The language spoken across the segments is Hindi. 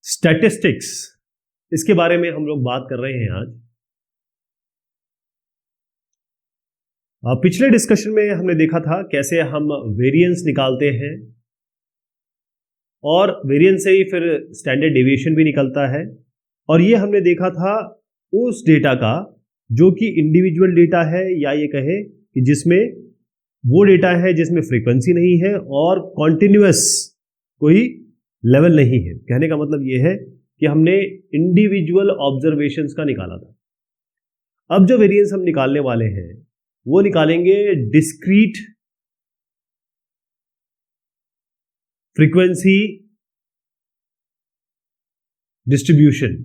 स्टैटिस्टिक्स, इसके बारे में हम लोग बात कर रहे हैं आज। पिछले डिस्कशन में हमने देखा था कैसे हम वेरिएंस निकालते हैं और वेरिएंस से ही फिर स्टैंडर्ड डेविएशन भी निकलता है। और ये हमने देखा था उस डेटा का जो कि इंडिविजुअल डेटा है, या ये कहे कि जिसमें वो डेटा है जिसमें फ्रीक्वेंसी नहीं है और कॉन्टिन्यूअस कोई लेवल नहीं है। कहने का मतलब ये है कि हमने इंडिविजुअल ऑब्जर्वेशंस का निकाला था। अब जो वेरिएंस हम निकालने वाले हैं वो निकालेंगे डिस्क्रीट फ्रीक्वेंसी डिस्ट्रीब्यूशन।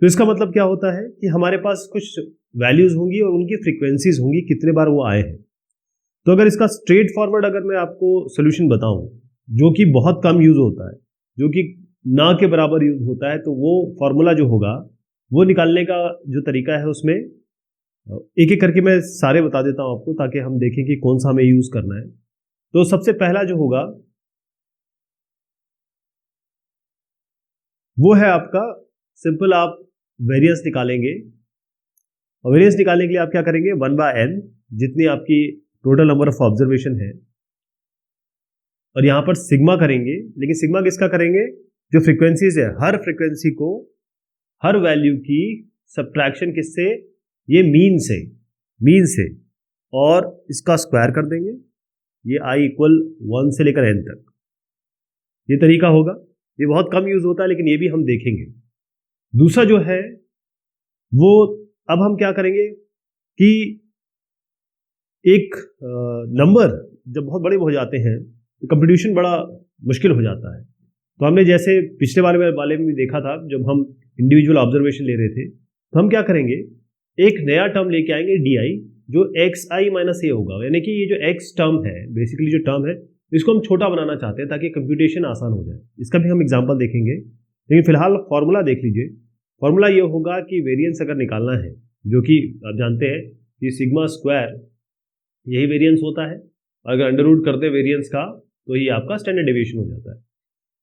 तो इसका मतलब क्या होता है कि हमारे पास कुछ वैल्यूज होंगी और उनकी फ्रीक्वेंसीज होंगी, कितने बार वो आए हैं। तो अगर इसका स्ट्रेट फॉरवर्ड अगर मैं आपको सोल्यूशन बताऊं जो कि बहुत कम यूज होता है, जो कि ना के बराबर यूज होता है, तो वो फॉर्मूला जो होगा वो निकालने का जो तरीका है उसमें एक एक करके मैं सारे बता देता हूं आपको, ताकि हम देखें कि कौन सा हमें यूज करना है। तो सबसे पहला जो होगा वो है आपका सिंपल, आप वेरिएंस निकालेंगे। और वेरिएंस निकालने के लिए आप क्या करेंगे, 1/n जितनी आपकी टोटल नंबर ऑफ ऑब्जर्वेशन है, और यहां पर सिग्मा करेंगे। लेकिन सिग्मा किसका करेंगे, जो फ्रीक्वेंसीज है, हर फ्रीक्वेंसी को हर वैल्यू की सब्ट्रैक्शन किससे, ये मीन से, और इसका स्क्वायर कर देंगे। ये i = 1 से लेकर n तक ये तरीका होगा। ये बहुत कम यूज होता है लेकिन ये भी हम देखेंगे। दूसरा जो है वो, अब हम क्या करेंगे कि एक नंबर जब बहुत बड़े हो जाते हैं तो कंप्यूटेशन बड़ा मुश्किल हो जाता है। तो हमने जैसे पिछले वाले में भी देखा था, जब हम इंडिविजुअल ऑब्जर्वेशन ले रहे थे, तो हम क्या करेंगे, एक नया टर्म लेके आएंगे di, जो xi - a होगा। यानी कि ये जो x टर्म है, बेसिकली जो टर्म है, इसको हम छोटा बनाना चाहते हैं ताकि कंप्यूटेशन आसान हो जाए। इसका भी हम एग्जांपल देखेंगे, लेकिन फिलहाल फॉर्मूला देख लीजिए। फॉर्मूला ये होगा कि वेरिएंस अगर निकालना है, जो कि आप जानते हैं कि सिग्मा स्क्वायर यही वेरिएंस होता है। अगर अंडर रूट करते हैं वेरिएंस का तो ये आपका स्टैंडर्ड डेविएशन हो जाता है।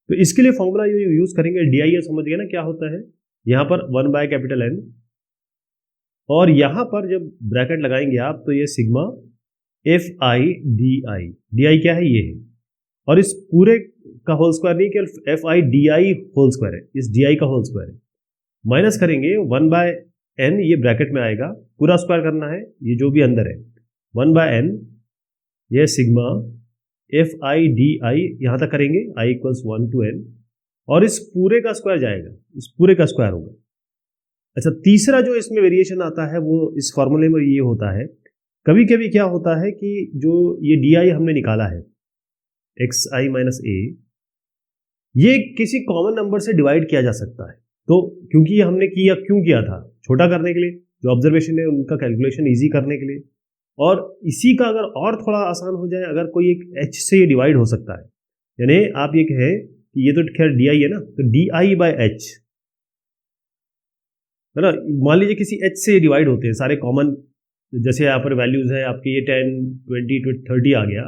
तो इसके लिए फॉर्मूला ये यूज करेंगे di, ये समझ गए ना क्या होता है। यहाँ पर 1/N, और यहाँ पर जब ब्रैकेट लगाएंगे आप तो ये सिग्मा fi di क्या है, ये है। और इस पूरे का होल स्क्वायर नहीं, केवल fi di होल स्क्वायर है, इस di का होल स्क्वायर है। माइनस करेंगे 1/n, ये ब्रैकेट में आएगा, पूरा स्क्वायर करना है, ये जो भी अंदर है 1/n, ये सिग्मा fi di यहां तक करेंगे, i = 1 to n, और इस पूरे का स्क्वायर जाएगा, इस पूरे का स्क्वायर होगा। अच्छा, तीसरा जो इसमें वेरिएशन आता है वो इस फॉर्मूले में ये होता है, कभी कभी क्या होता है कि जो ये di हमने निकाला है xi - a, ये किसी कॉमन नंबर से डिवाइड किया जा सकता है। तो क्योंकि ये हमने क्यों किया था, छोटा करने के लिए, जो ऑब्जर्वेशन है उनका कैलकुलेशन ईजी करने के लिए। और इसी का अगर और थोड़ा आसान हो जाए, अगर कोई एक h से ये डिवाइड हो सकता है, यानी आप ये कहें कि ये तो खैर di है ना, तो di/h है ना। मान लीजिए किसी h से डिवाइड होते हैं सारे कॉमन, जैसे यहाँ पर वैल्यूज है आपके, ये 10, 20, 30 आ गया,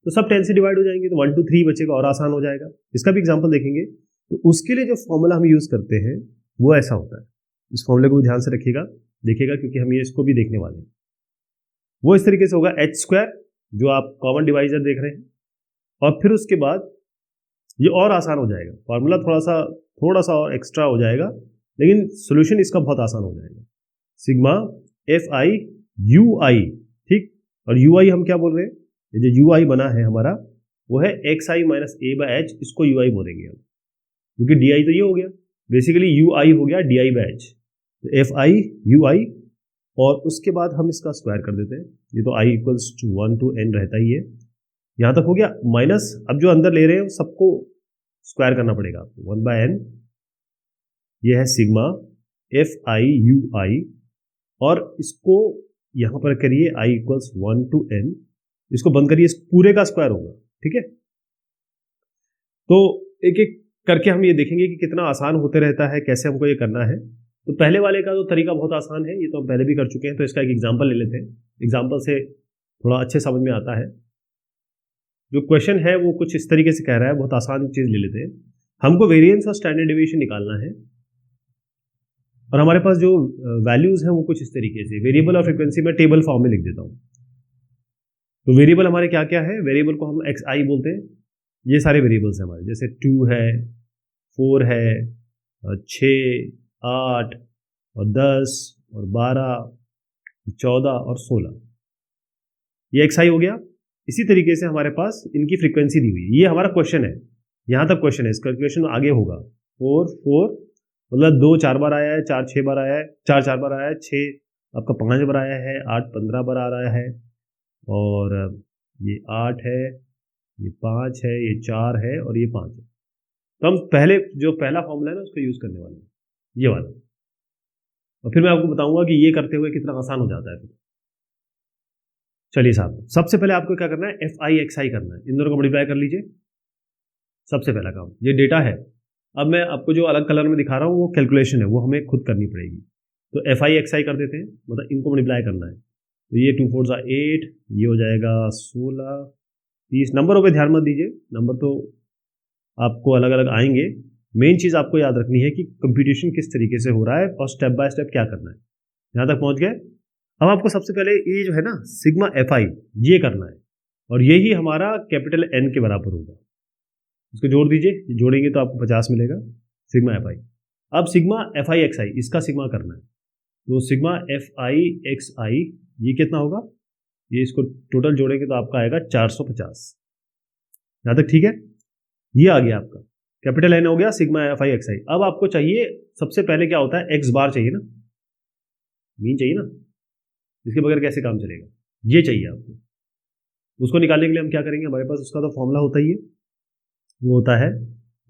तो सब 10 से डिवाइड हो जाएंगे, तो 1 2 3 बचेगा और आसान हो जाएगा। इसका भी एग्जांपल देखेंगे। तो उसके लिए जो फॉर्मूला हम यूज करते हैं वो ऐसा होता है। इस फॉर्मूले को भी ध्यान से रखिएगा, देखिएगा, क्योंकि हम ये इसको भी देखने वाले हैं। वो इस तरीके से होगा h², जो आप कॉमन डिवाइजर देख रहे हैं, और फिर उसके बाद ये और आसान हो जाएगा, फॉर्मूला थोड़ा सा और एक्स्ट्रा हो जाएगा, लेकिन सोल्यूशन इसका बहुत आसान हो जाएगा। सिग्मा fi ui, ठीक। और ui हम क्या बोल रहे हैं, ये जो ui बना है हमारा वो है xi - a/h, इसको ui बोलेंगे हम, क्योंकि di तो ये हो गया, बेसिकली ui हो गया di/h। तो fi ui, और उसके बाद हम इसका स्क्वायर कर देते हैं। ये तो i = 1 to n रहता ही है, यहां तक हो गया। माइनस, अब जो अंदर ले रहे हैं सबको स्क्वायर करना पड़ेगा आपको, 1/n, ये है सिग्मा fi ui, और इसको यहां पर करिए i = 1 to n, इसको बंद करिए, इस पूरे का स्क्वायर होगा, ठीक है। तो एक एक करके हम ये देखेंगे कि कितना आसान होते रहता है, कैसे हमको ये करना है। तो पहले वाले का तो तरीका बहुत आसान है, ये तो हम पहले भी कर चुके हैं, तो इसका एक एग्जांपल ले लेते हैं। एग्जांपल से थोड़ा अच्छे समझ में आता है। जो क्वेश्चन है वो कुछ इस तरीके से कह रहा है, बहुत आसान चीज ले लेते हैं। हमको वेरिएंस और स्टैंडर्ड डेविएशन निकालना है और हमारे पास जो वैल्यूज हैं वो कुछ इस तरीके से, वेरिएबल और फ्रीक्वेंसी में टेबल फॉर्म में लिख देता हूँ। तो वेरिएबल हमारे क्या क्या है, वेरिएबल को हम एक्स आई बोलते हैं, ये सारे वेरिएबल्स हैं हमारे, जैसे 2 है, 4 है, 6, 8 और 10 और 12, 14 और 16, ये एक्स आई हो गया। इसी तरीके से हमारे पास इनकी फ्रीक्वेंसी दी हुई है, ये हमारा क्वेश्चन है, यहाँ तक क्वेश्चन है, इस कैलकुलेशन आगे होगा। 4 मतलब 2 4 बार आया है, 4 6 बार आया है, 4 4 बार आया है, 6 आपका 5 बार आया है, 8 15 बार आ रहा है, और ये 8 है, ये 5 है, ये 4 है और ये 5 है। तो हम पहले जो पहला फॉर्मूला है ना उसको यूज़ करने वाले हैं, ये वाला, और फिर मैं आपको बताऊंगा कि ये करते हुए कितना आसान हो जाता है फिर। चलिए साहब, सबसे पहले आपको क्या करना है, एफ आई एक्स आई करना है, इन दोनों को मल्टीप्लाई कर लीजिए, सबसे पहला काम। ये डेटा है, अब मैं आपको जो अलग कलर में दिखा रहा हूँ वो कैलकुलेशन है, वो हमें खुद करनी पड़ेगी। तो एफ आई एक्स आई कर देते हैं, मतलब इनको मल्टीप्लाई करना है। तो ये 2 4 8, ये हो जाएगा 16 30। नंबरों पे ध्यान मत दीजिए, नंबर तो आपको अलग अलग आएंगे, मेन चीज़ आपको याद रखनी है कि कंप्यूटेशन किस तरीके से हो रहा है और स्टेप बाय स्टेप क्या करना है। यहाँ तक पहुँच गए। अब आपको सबसे पहले ये जो है ना सिग्मा एफ आई, ये करना है, और यही हमारा कैपिटल एन के बराबर होगा। इसको जोड़ दीजिए, जोड़ेंगे तो आपको 50 मिलेगा सिग्मा एफ आई। अब सिग्मा एफ आई एक्स आई, इसका सिग्मा करना है, तो सिग्मा एफ आई एक्स आई ये कितना होगा, ये इसको टोटल जोड़ेंगे तो आपका आएगा 450। यहाँ तक ठीक है, ये आ गया आपका कैपिटल एन हो गया सिग्मा एफ आई एक्स आई। अब आपको चाहिए सबसे पहले क्या होता है, एक्स बार चाहिए ना, मीन चाहिए ना, इसके बगैर कैसे काम चलेगा, ये चाहिए आपको। उसको निकालने के लिए हम क्या करेंगे, हमारे पास उसका तो फॉर्मूला होता ही है, वो होता है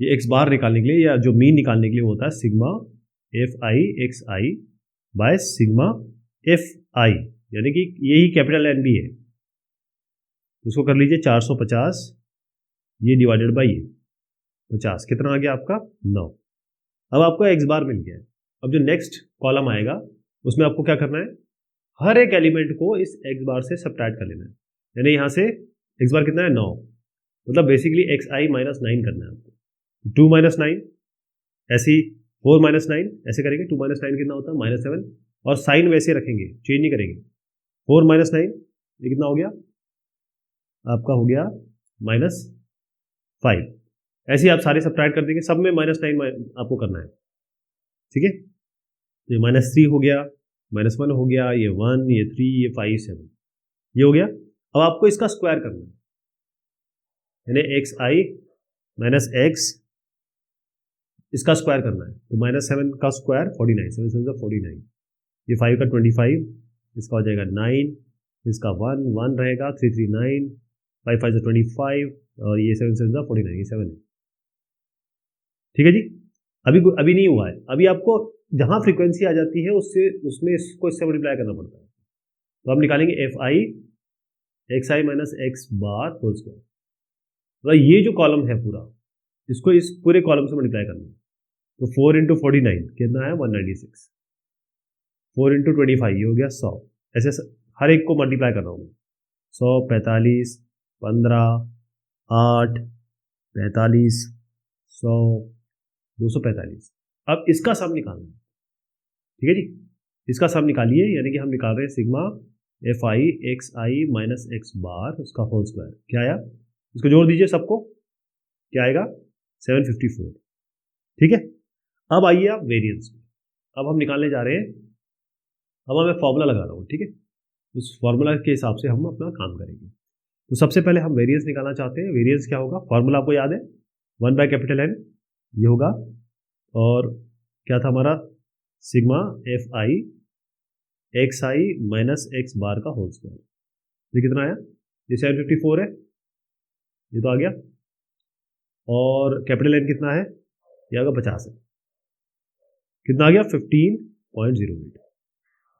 ये एक्स बार निकालने के लिए या जो मीन निकालने के लिए होता है sigma F I x I by sigma F I, यानी कि यही कैपिटल एन भी है। उसको कर लीजिए 450, ये डिवाइडेड बाई 50, कितना आ गया आपका 9। अब आपको एक्स बार मिल गया है। अब जो नेक्स्ट कॉलम आएगा उसमें आपको क्या करना है, हर एक एलिमेंट को इस एक्स बार से सब्ट्रैक्ट कर लेना है, यानी यहाँ से एक्स बार कितना है 9, मतलब बेसिकली एक्स आई माइनस 9 करना है आपको। 2 माइनस 9 ऐसे ही, 4 माइनस 9 ऐसे करेंगे, 2 माइनस 9 कितना होता है -7, और साइन वैसे रखेंगे, चेंज नहीं करेंगे। 4 माइनस 9 ये कितना हो गया आपका, हो गया -5। ऐसे ही आप सारे सब्ट्रैक्ट कर देंगे, सब में -9 आपको करना है, ठीक है। तो ये -3 हो गया, -1 हो गया, ये 1, ये 3, ये 5, 7, ये हो गया। अब आपको इसका स्क्वायर करना है, यानी एक्स आई माइनस एक्स, इसका स्क्वायर करना है। तो -7 का स्क्वायर 49, 7 7 49, ये 5 का 25, इसका हो जाएगा 9, इसका 1 1 रहेगा, 3 3 9, 5 5 25, और ये 7 7 49, ये 7 है, ठीक है जी। अभी नहीं हुआ है, अभी आपको जहाँ फ्रीक्वेंसी आ जाती है उसमें इसको इससे मल्टीप्लाई करना पड़ता है। तो हम निकालेंगे एफ आई एक्स आई minus x bar whole square, मतलब ये जो कॉलम है पूरा, इसको इस पूरे कॉलम से मल्टीप्लाई करना है। तो 4 इंटू 49 कितना है 196, 4 इंटू 25 ये हो गया 100, ऐसे हर एक को मल्टीप्लाई कर रहा हूँ मैं। 100 45 15 8 45 100 245। अब इसका सम निकालना है, ठीक है जी, इसका सम निकालिए, यानी कि हम निकाल रहे हैं sigma F I x I minus x bar, उसका होल स्क्वायर क्या आया, इसको जोड़ दीजिए सबको, क्या आएगा 754, ठीक है। अब आइए आप वेरिएंस में, अब हम निकालने जा रहे हैं, अब मैं फॉर्मूला लगा रहा हूँ, ठीक है, उस फॉर्मूला के हिसाब से हम अपना काम करेंगे। तो सबसे पहले हम वेरिएंस निकालना चाहते हैं। वेरिएंस क्या होगा, फॉर्मूला आपको याद है, 1 बाय कैपिटल एन ये होगा, और क्या था हमारा sigma F I x I minus x bar का होल स्क्वायर, ये कितना आया, ये 754 है, ये तो आ गया, और कैपिटल एन कितना है, ये आएगा 50 है, कितना आ गया 15.08।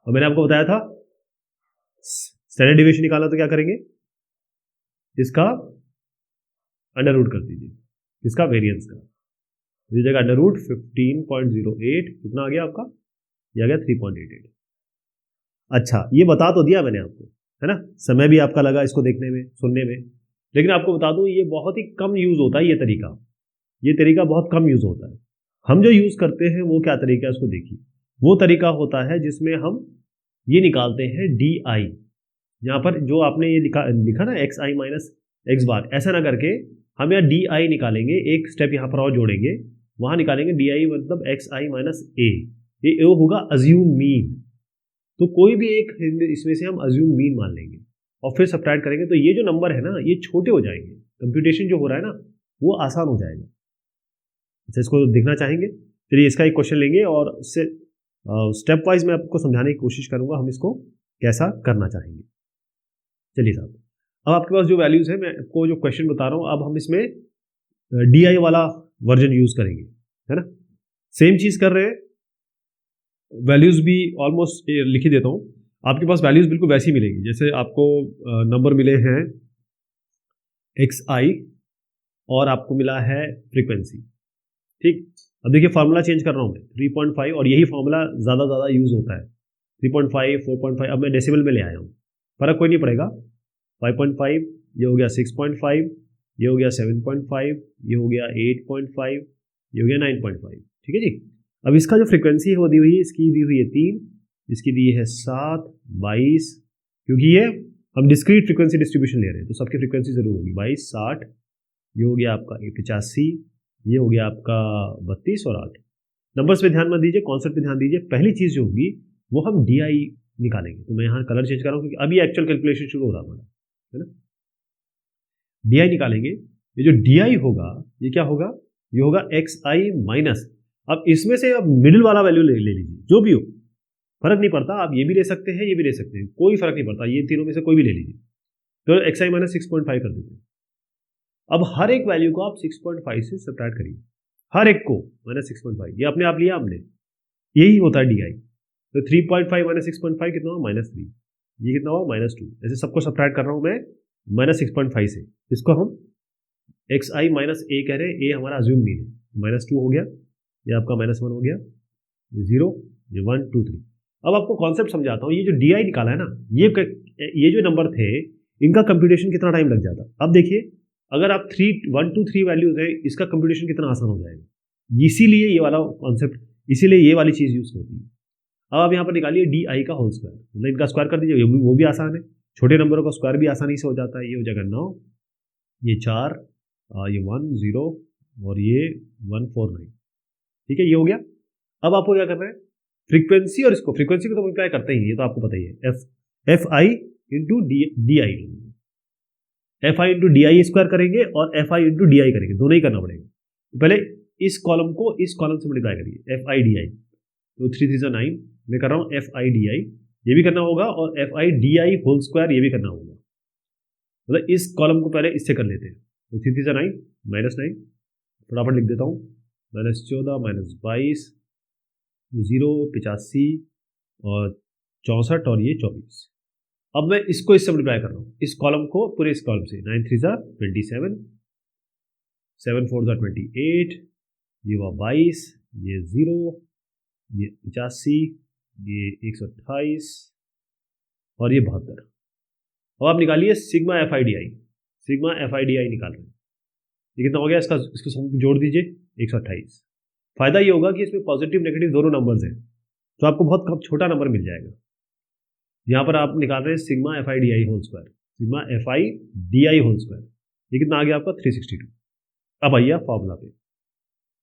और मैंने आपको बताया था स्टैंडर्ड डिविएशन निकालना, तो क्या करेंगे, इसका अंडर रूट कर दीजिए, इसका वेरिएंस का, तो ये जगह अंडर रूट 15.08 कितना आ गया आपका, ये आ गया 3.88। अच्छा, ये बता तो दिया मैंने आपको, है ना, समय भी आपका लगा इसको देखने में सुनने में, लेकिन आपको बता दूं ये बहुत ही कम यूज होता है ये तरीका। ये तरीका बहुत कम यूज़ होता है। हम जो यूज़ करते हैं वो क्या तरीका है उसको देखिए। वो तरीका होता है जिसमें हम ये निकालते हैं डी आई। यहाँ पर जो आपने ये लिखा ना एक्स आई माइनस एक्स बार, ऐसा ना करके हम यहाँ डी आई निकालेंगे, एक स्टेप यहाँ पर और जोड़ेंगे, वहाँ निकालेंगे डी आई मतलब एक्स आई माइनस ए। ये होगा अज्यूम मीन। तो कोई भी एक इसमें से हम अज्यूम मीन मान लेंगे और फिर सब्ट्रैक्ट करेंगे, तो ये जो नंबर है ना ये छोटे हो जाएंगे, कंप्यूटेशन जो हो रहा है ना वो आसान हो जाएगा। अच्छा, इसको देखना चाहेंगे? चलिए इसका एक क्वेश्चन लेंगे और उससे स्टेप वाइज मैं आपको समझाने की कोशिश करूंगा हम इसको कैसा करना चाहेंगे। चलिए साहब, अब आपके पास जो वैल्यूज है, मैं आपको जो क्वेश्चन बता रहा हूँ, अब हम इसमें डी आई वाला वर्जन यूज करेंगे, है ना। सेम चीज कर रहे हैं, वैल्यूज भी ऑलमोस्ट लिख ही देता हूँ। आपके पास वैल्यूज बिल्कुल वैसी मिलेगी जैसे आपको नंबर मिले हैं एक्स आई और आपको मिला है फ्रीक्वेंसी, ठीक। अब देखिए फार्मूला चेंज कर रहा हूँ मैं 3.5, और यही फार्मूला ज़्यादा यूज़ होता है 3.5, 4.5। अब मैं डेसिमल में ले आया हूँ, फर्क कोई नहीं पड़ेगा। 5.5, ये हो गया 6.5, ये हो गया 7.5, ये हो गया 8.5, ये हो गया 9.5, ठीक है जी। अब इसका जो फ्रीक्वेंसी है वो दी हुई है, इसकी दी हुई है 3, इसकी दी है 7, 22, क्योंकि ये हम डिस्क्रीट फ्रीक्वेंसी डिस्ट्रीब्यूशन ले रहे हैं तो सबकी फ्रीक्वेंसी जरूर होगी। 22, 60, ये हो गया आपका 85, ये हो गया आपका 32 और 8। नंबर्स पे ध्यान मत दीजिए, कॉन्सेप्ट पे ध्यान दीजिए। पहली चीज़ जो होगी वो हम डी आई निकालेंगे। तो मैं यहाँ कलर चेंज कर रहा हूँ क्योंकि अभी एक्चुअल कैलकुलेशन शुरू हो रहा हमारा, है ना। डी आई निकालेंगे, ये जो डी आई होगा ये क्या होगा, ये होगा एक्स आई माइनस। अब इसमें से अब मिडिल वाला वैल्यू ले लीजिए, जो भी हो फर्क नहीं पड़ता, आप ये भी ले सकते हैं ये भी ले सकते हैं, कोई फर्क नहीं पड़ता, ये तीनों में से कोई भी ले लीजिए। तो एक्स आई माइनस 6.5 कर देते हैं। अब हर एक वैल्यू को आप 6.5 से सब्ट्रैक्ट करिए, हर एक को माइनस 6.5, ये अपने आप लिया हमने, यही होता है डी आई। तो 3.5 माइनस 6.5 कितना हुआ, -3, ये कितना हुआ -2। ऐसे सबको सब्ट्रैक्ट कर रहा हूँ मैं -6.5 से। इसको हम एक्स आई माइनस ए कह रहे हैं, ए हमारा अज्यूम मीन है, -2 हो गया, ये आपका -1 हो गया, 0, ये 1, 2, 3। अब आपको कॉन्सेप्ट समझाता हूँ। ये जो डी आई निकाला है ना, ये जो नंबर थे इनका कंप्यूटेशन कितना टाइम लग जाता। अब देखिए अगर आप 1, 2, 3 वैल्यूज है, इसका कंप्यूटेशन कितना आसान हो जाएगा। इसीलिए ये वाला कॉन्सेप्ट, इसीलिए ये वाली चीज़ यूज होती है। अब आप यहाँ पर निकालिए डी आई का होल स्क्वायर, मतलब इनका स्क्वायर कर दीजिए, वो भी आसान है। छोटे नंबरों का स्क्वायर भी आसानी से हो जाता है। ये हो जाएगा 9, ये 4, ये 1, 0 और ये 149, ठीक है, ये हो गया। अब आपको क्या करना है, फ्रीक्वेंसी और इसको, फ्रीक्वेंसी को तो मल्टीप्लाई करते ही, ये तो आपको पता ही है, F I into D I, F I into D I square करेंगे और F I into D I करेंगे, दोनों ही करना पड़ेगा। पहले इस कॉलम को इस कॉलम से मल्टीप्लाई करिए, एफ आई डी आई, तो 3 3 9, मैं कर रहा हूँ एफ आई डी आई, ये भी करना होगा, और F I D I whole square ये भी करना होगा। मतलब इस कॉलम को पहले इससे कर लेते हैं, तो 3 3 9, -9, फटाफट लिख देता हूँ, -14, -22, 0, 85 और 64 और ये 24। अब मैं इसको इससे मल्टीप्लाई कर रहा हूँ, इस कॉलम को पूरे इस कॉलम से, 9 3 27, 7 4 28, ये हुआ 22, ये 0, ये 85, ये 128 और ये 72। अब आप निकालिए sigma F I D I, sigma F I D I निकाल रहे हैं, ये कितना हो गया, इसको जोड़ दीजिए 128। फायदा ये होगा कि इसमें पॉजिटिव नेगेटिव दोनों नंबर्स हैं, तो आपको बहुत छोटा नंबर मिल जाएगा। यहाँ पर आप निकाल रहे हैं sigma F I D I whole square, sigma F I D I whole square, ये कितना आ गया आपका 362। अब आइए फॉर्मूला पे,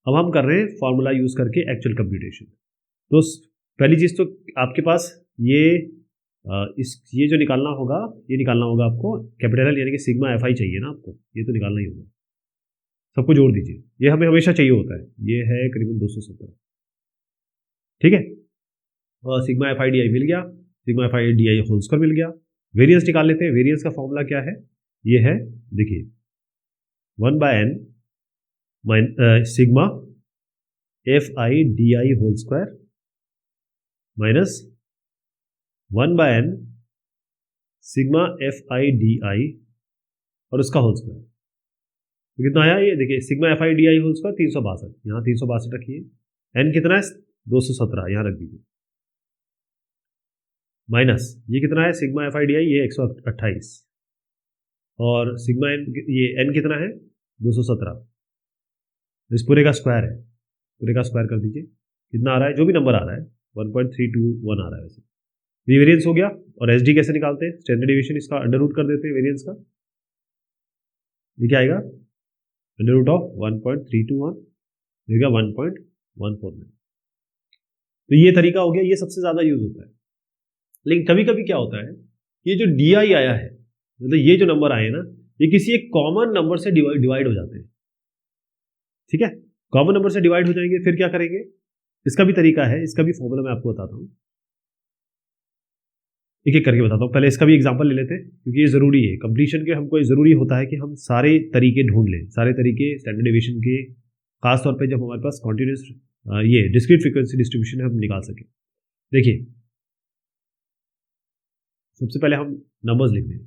अब हम कर रहे हैं फॉर्मूला यूज करके एक्चुअल कंप्यूटेशन। तो पहली चीज तो आपके पास ये जो निकालना होगा, ये निकालना होगा आपको कैपिटल एल, यानी कि सिग्मा एफ आई चाहिए ना आपको, ये तो निकालना ही होगा। सबको जोड़ दीजिए, ये हमें हमेशा चाहिए होता है, ये है करीबन 217, ठीक है। और sigma F I D i मिल गया, sigma F I D I whole square मिल गया। वेरिएंस निकाल लेते हैं, वेरिएंस का फॉर्मूला क्या है, ये है देखिए 1/n sigma F I D I whole square minus 1/n sigma F I D I और उसका होल स्क्वायर, तो कितना आया, ये देखिए sigma F I D I whole square 362, यहाँ 362 रखिए, n कितना है 217, यहाँ रख दीजिए, माइनस ये कितना है sigma F I D I, ये 128 और सिग्मा एन, ये n कितना है 217, इस पूरे का स्क्वायर है, पूरे का स्क्वायर कर दीजिए, कितना आ रहा है, जो भी नंबर आ रहा है 1.321 आ रहा है वैसे। ये वेरिएंस हो गया। और एसडी कैसे निकालते हैं, स्टैंडर्ड डिवीजन, इसका अंडर रूट कर देते हैं वेरिएंस का। ये क्या आएगा, अंडर रूट ऑफ 1.321 देगा 1.149। तो ये तरीका हो गया, ये सबसे ज्यादा यूज होता है। लेकिन कभी कभी क्या होता है, ये जो डी आई आया है, मतलब ये जो नंबर आए ना, ये किसी एक कॉमन नंबर से डिवाइड हो जाते हैं। ठीक है, कॉमन नंबर से डिवाइड हो जाएंगे, फिर क्या करेंगे, इसका भी तरीका है, इसका भी फॉर्मूला मैं आपको बताता हूँ, एक एक करके बताता हूँ। पहले इसका भी एग्जांपल ले लेते हैं, क्योंकि ये जरूरी है कंप्लीशन के, हमको जरूरी होता है कि हम सारे तरीके ढूंढ लें, सारे तरीके स्टैंडर्ड डेविएशन के, खासतौर पे जब हमारे पास कॉन्टिन्यूस ये डिस्क्रीट फ्रीक्वेंसी डिस्ट्रीब्यूशन हम निकाल सके। देखिए, सबसे पहले हम नंबर्स लिख दें।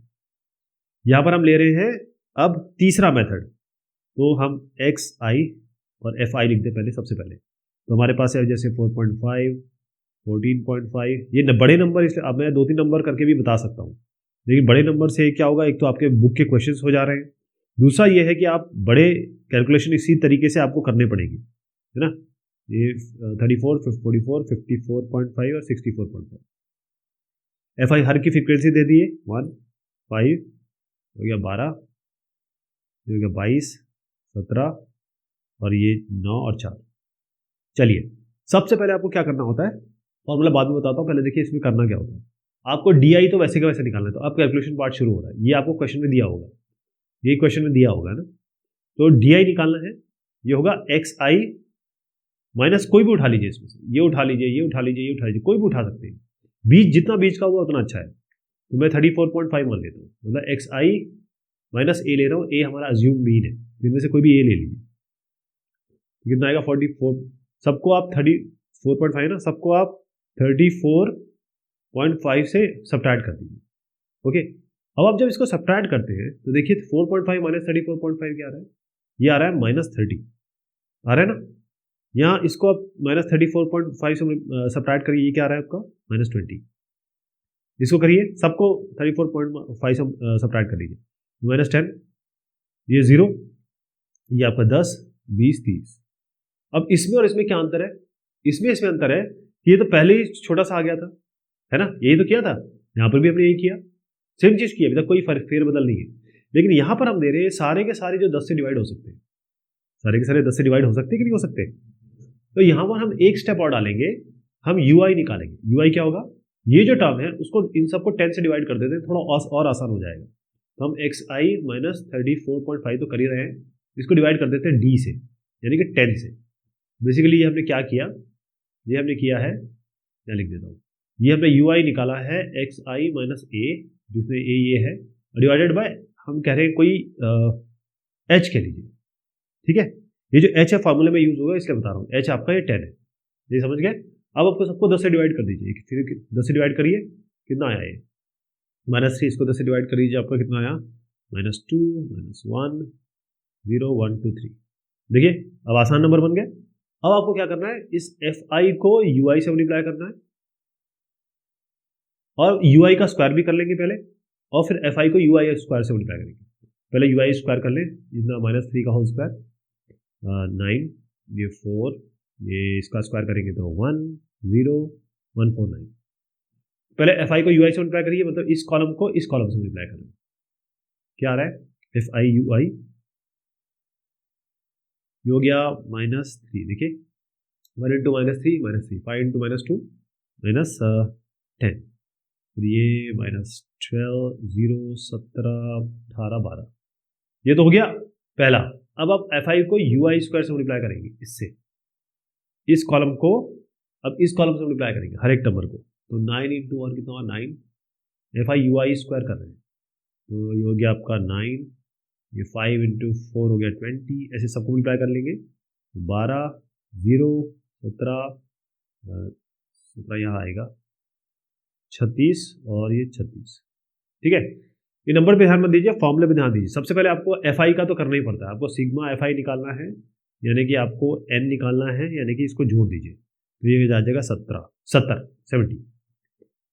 यहां पर हम ले रहे हैं अब तीसरा मेथड, तो हम एक्स आई और एफ आई लिखते हैं पहले, सबसे पहले। तो हमारे पास है जैसे 4.5, 14.5, ये बड़े नंबर, इसलिए अब मैं 2-3 नंबर करके भी बता सकता हूँ। लेकिन बड़े नंबर से क्या होगा, एक तो आपके बुक के क्वेश्चंस हो जा रहे हैं, दूसरा ये है कि आप बड़े कैलकुलेशन इसी तरीके से आपको करने पड़ेगी, है ना। ये 34, 44, 54.5 और 64.5। एफ आई हर की फ्रीक्वेंसी दे दिए 1, 5 हो गया, 12 हो गया, 22, 17 और ये 9 और 4। चलिए, सबसे पहले आपको क्या करना होता है, फॉर्मूला बाद में बताता हूँ, पहले देखिए इसमें करना क्या होता है। आपको डी तो वैसे का वैसे निकालना है, तो अब कैलकुलेशन पार्ट शुरू हो रहा है। ये आपको क्वेश्चन में दिया होगा, ये क्वेश्चन में दिया होगा ना, तो डी निकालना है। ये होगा एक्स आई माइनस कोई भी उठा लीजिए इसमें से, ये उठा लीजिए, ये उठा लीजिए, ये उठा लीजिए, कोई भी उठा सकते हैं, बीच जितना बीच का हुआ उतना अच्छा है। तो मैं 34.5 मान लेता हूँ, मतलब एक्स आई माइनस ए ले रहा हूँ, ए हमारा अज्यूम मीन है, इनमें से कोई भी ए ले लीजिए। कितना आएगा 44, सबको आप 34.5 ना, सबको आप 34.5 से सब्ट्रैक्ट कर दीजिए। ओके, अब आप जब इसको सब्ट्रैक्ट करते हैं तो देखिए 4.5 माइनस 34.5 क्या आ रहा है, ये आ रहा है -30 आ रहा है ना। यहाँ इसको आप -34.5 से सब्ट्रैक्ट करिए, ये क्या आ रहा है आपका -20। इसको करिए, सबको 34.5 से सब्ट्रैक्ट कर लीजिए, -10, ये 0, ये आपका 10, 20, 30। अब इसमें और इसमें क्या अंतर है, इसमें अंतर है कि ये तो पहले ही छोटा सा आ गया था, है ना, यही तो किया था, यहाँ पर भी हमने यही किया, सेम चीज की, अभी तक कोई फेरबदल नहीं है। लेकिन यहाँ पर हम दे रहे हैं सारे के सारे जो 10 से डिवाइड हो सकते हैं, सारे के सारे 10 से डिवाइड हो सकते हैं कि नहीं हो सकते। तो यहाँ पर हम एक स्टेप और डालेंगे, हम यू आई निकालेंगे। यू आई क्या होगा, ये जो टर्म है उसको इन सबको 10 से डिवाइड कर देते हैं, थोड़ा और आसान हो जाएगा। तो हम एक्स आई माइनस 34.5 तो कर ही रहे हैं, इसको डिवाइड कर देते हैं डी से, यानी कि 10 से। बेसिकली ये हमने क्या किया, ये हमने किया है, क्या लिख देता हूँ, ये हमने यू आई निकाला है एक्स आई माइनस ए, जिसमें ए ये है, डिवाइडेड बाय हम कह रहे हैं कोई एच कह लीजिए, ठीक है। ये जो एच है फार्मूले में यूज होगा, इसलिए बता रहा हूँ, एच आपका ये 10 है, ये समझ गए। अब आपको सबको 10 से डिवाइड कर दीजिए, फिर 10 से डिवाइड करिए, कितना आया ये -3, इसको 10 से डिवाइड कर दीजिए, आपका कितना आया -2, -1, 0, 1, 2, 3। देखिए अब आसान नंबर बन गए। अब आपको क्या करना है, इस एफ आई को यू आई से मल्टीप्लाई करना है, और यू आई का स्क्वायर भी कर लेंगे पहले, और फिर एफ आई को यू आई स्क्वायर से मल्टीप्लाई करेंगे। पहले यू आई स्क्वायर कर लें, जितना -3 का होल स्क्वायर 9, ये 4, ये इसका स्क्वायर करेंगे तो 1, 0, 149। पहले एफ आई को यू आई से मल्टीप्लाई करिए, मतलब इस कॉलम को इस कॉलम से मल्टीप्लाई करें, क्या आ रहा है, एफ आई यू आई, ये हो गया -3, देखिए 1 इंटू -3, -3, 5 इंटू -2, -10, फिर ये -12, 0, 17, 18, 12, ये तो हो गया पहला। अब आप एफ आई को यू आई स्क्वायर से मल्टीप्लाई करेंगे, इससे इस कॉलम को अब इस कॉलम से मल्टीप्लाई करेंगे हर एक नंबर को, तो 9 इंटू 1 कितना हुआ 9, F I you I square कर रहे हैं, तो ये हो गया आपका 9, ये 5 इंटू 4 हो गया 20, ऐसे सबको मल्टीप्लाई कर लेंगे, 12, 0, 17, 17 यहाँ आएगा 36 और ये 36, ठीक है। ये नंबर पे ध्यान मत दीजिए, फॉर्मूले पे ध्यान दीजिए। सबसे पहले आपको एफ आई का तो करना ही पड़ता है, आपको सिग्मा एफ आई निकालना है, यानी कि आपको एन निकालना है, यानी कि इसको जोड़ दीजिए, तो ये आ जाएगा 70।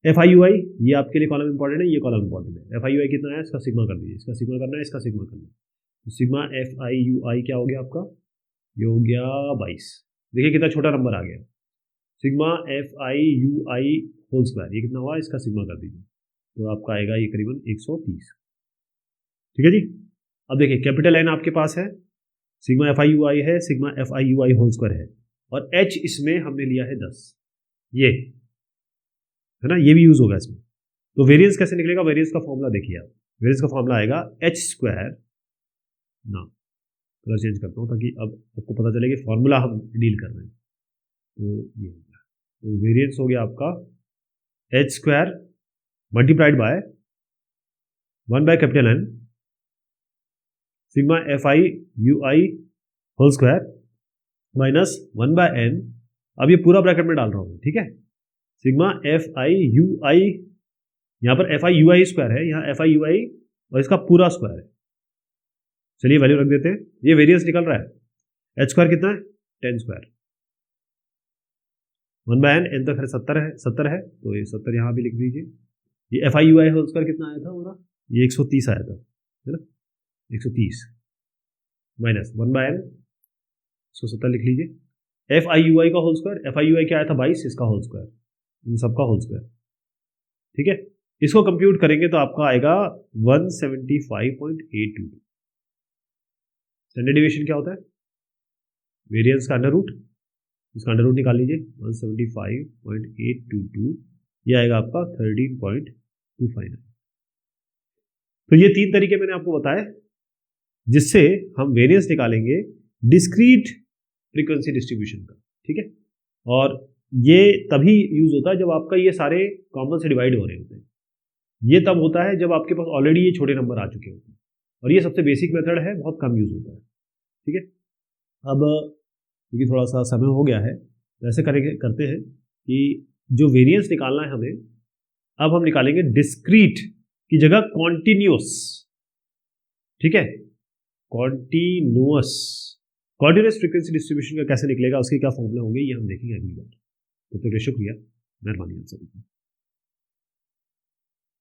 एफ आई यू आई ये आपके लिए कॉलम इंपॉर्टेंट है, ये कॉलम इंपॉर्टेंट है। एफ आई यू आई कितना है, इसका सिग्मा कर दीजिए, इसका सिग्मा करना है, इसका सिग्मा करना है, तो sigma F I you i क्या हो गया आपका ये हो गया 22। देखिए कितना छोटा नंबर आ गया, sigma F I you I whole square, ये कितना हुआ, इसका सिग्मा कर दीजिए तो आपका आएगा ये करीबन 130। ठीक है जी। अब देखिए कैपिटल एन आपके पास है, sigma F I you I है, sigma F I you I whole square है, और एच इसमें हमने लिया है 10, ये है ना, ये भी यूज होगा इसमें। तो वेरिएंस कैसे निकलेगा, वेरिएंस का फॉर्मूला देखिए आप, वेरिएंस का फॉर्मूला आएगा एच स्क्वायर ना, कलर चेंज करता हूँ ताकि अब आपको पता चले कि फॉर्मूला हम डील कर रहे हैं। तो ये हो गया, तो वेरिएंस हो गया आपका H square multiplied by 1 by capital N sigma F I you I whole square minus 1 by N, अब ये पूरा ब्रैकेट में डाल रहा हूँ, ठीक है, सिग्मा एफ आई यू आई, यहाँ पर F I you I square है, यहाँ एफ आई यू आई और इसका पूरा स्क्वायर है। चलिए वैल्यू रख देते हैं, ये वेरिएंस निकल रहा है, एच स्क्वायर कितना है 10 स्क्वायर, 1 बाय एन तो खैर 70 है तो ये 70 यहाँ भी लिख दीजिए। ये F I you I whole square कितना आया था हमारा, ये 130 आया था, है ना, 130 माइनस 1 बाय एन, इसको 70 लिख लीजिए। एफ आई यू आई का whole square, f I you i क्या आया था 22, इसका होल स्क्वायर, इन सबका होल स्क्वायर, ठीक है। इसको कंप्यूट करेंगे तो आपका आएगा 175.822। स्टैंडर्ड डिविएशन क्या होता है, वेरिएंस का अंडर रूट, इसका अंडर रूट निकाल लीजिए, 175.822, ये आएगा आपका 13.259। तो ये 3 तरीके मैंने आपको बताए जिससे हम वेरिएंस निकालेंगे डिस्क्रीट फ्रीक्वेंसी डिस्ट्रीब्यूशन का, ठीक है। और ये तभी यूज होता है जब आपका ये सारे कॉमन से डिवाइड हो रहे होते हैं, ये तब होता है जब आपके पास ऑलरेडी ये छोटे नंबर आ चुके होते हैं, और ये सबसे बेसिक मेथड है, बहुत कम यूज होता है, ठीक है। अब क्योंकि थोड़ा सा समय हो गया है तो ऐसे करते हैं कि जो वेरिएंस निकालना है हमें, अब हम निकालेंगे डिस्क्रीट की जगह कॉन्टिन्यूअस, ठीक है, कॉन्टिन्यूअस फ्रीक्वेंसी डिस्ट्रीब्यूशन का कैसे निकलेगा, उसके क्या फॉर्मूला होंगे, ये हम देखेंगे अगली बार। तो शुक्रिया, मेहरबानी आप सभी।